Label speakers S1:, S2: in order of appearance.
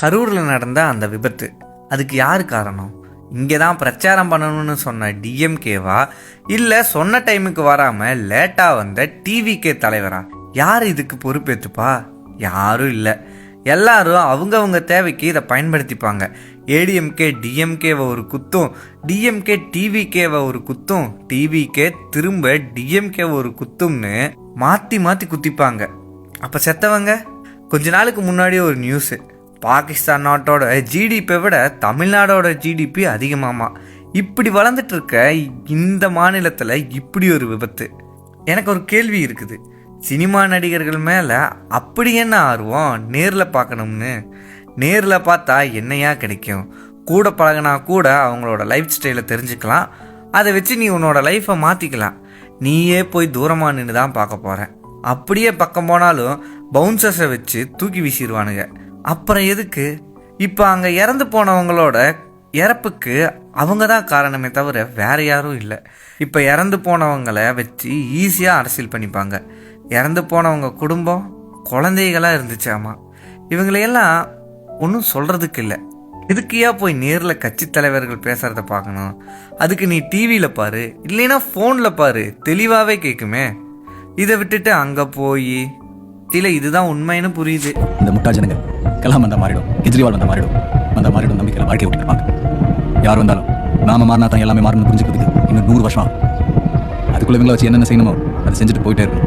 S1: கரூரில் நடந்த அந்த விபத்து, அதுக்கு யார் காரணம்? இங்கே தான் பிரச்சாரம் பண்ணணும்னு சொன்ன டிஎம்கேவா, இல்லை சொன்ன டைமுக்கு வராமல் லேட்டாக வந்த டிவிகே தலைவரா? யார் இதுக்கு பொறுப்பேற்றுப்பா? யாரும் இல்லை. எல்லாரும் அவங்கவுங்க தேவைக்கு இதை பயன்படுத்திப்பாங்க. ஏடிஎம்கே டிஎம்கேவை ஒரு குத்தும், டிஎம்கே டிவிகேவை ஒரு குத்தும், டிவிகே திரும்ப டிஎம்கேவை ஒரு குத்தும்னு மாற்றி மாற்றி குத்திப்பாங்க. அப்போ செத்தவங்க? கொஞ்ச நாளுக்கு முன்னாடி ஒரு நியூஸு, பாகிஸ்தான் நாட்டோட ஜிடிபியை விட தமிழ்நாடோட ஜிடிபி அதிகமாமா. இப்படி வளர்ந்துட்டு இருக்க இந்த மாநிலத்தில் இப்படி ஒரு விபத்து. எனக்கு ஒரு கேள்வி இருக்குது. சினிமா நடிகர்கள் மேலே அப்படி என்ன ஆர்வம் நேரில் பார்க்கணும்னு? நேரில் பார்த்தா என்னையா கிடைக்கும்? கூட பழகினா கூட அவங்களோட லைஃப் ஸ்டைலை தெரிஞ்சுக்கலாம். அதை வச்சு நீ உன்னோட லைஃப்பை மாற்றிக்கலாம். நீயே போய் தூரமாக நின்று தான் பார்க்க போகிற. அப்படியே பக்கம் போனாலும் பவுன்சர்ஸை வச்சு தூக்கி வீசிடுவானுங்க. அப்புறம் எதுக்கு? இப்போ அங்கே இறந்து போனவங்களோட இறப்புக்கு அவங்க தான் காரணமே தவிர வேற யாரும் இல்லை. இப்போ இறந்து போனவங்களை வச்சு ஈஸியாக அரசியல் பண்ணிப்பாங்க. இறந்து போனவங்க குடும்பம் குழந்தைகளாக இருந்துச்சாமா. இவங்களையெல்லாம் ஒன்றும் சொல்கிறதுக்கு இல்லை. இதுக்கியா போய் நேரில் கட்சி தலைவர்கள் பேசுகிறத பார்க்கணும்? அதுக்கு நீ டிவியில் பாரு, இல்லைன்னா ஃபோனில் பாரு, தெளிவாகவே கேட்குமே. இதை விட்டுட்டு அங்கே போய் இல்லை இதுதான் உண்மைன்னு புரியுது.
S2: இந்த முட்டா ஜனங்க கலாம் வந்தால் மாறிடும், கெஜ்ரிவால் வந்தால் மாறிடும் நம்பிக்கையில் வாழ்க்கை விட்டுருப்பாங்க. யார் வந்தாலும் நாம மாறினா தான் எல்லாமே மாறணும்னு புரிஞ்சுக்கிறதுக்கு இன்னும் 100 வருஷம். அதுக்குள்ள இவங்களை வச்சு என்னென்ன செய்யணுமோ அதை செஞ்சுட்டு போயிட்டே இருக்கணும்.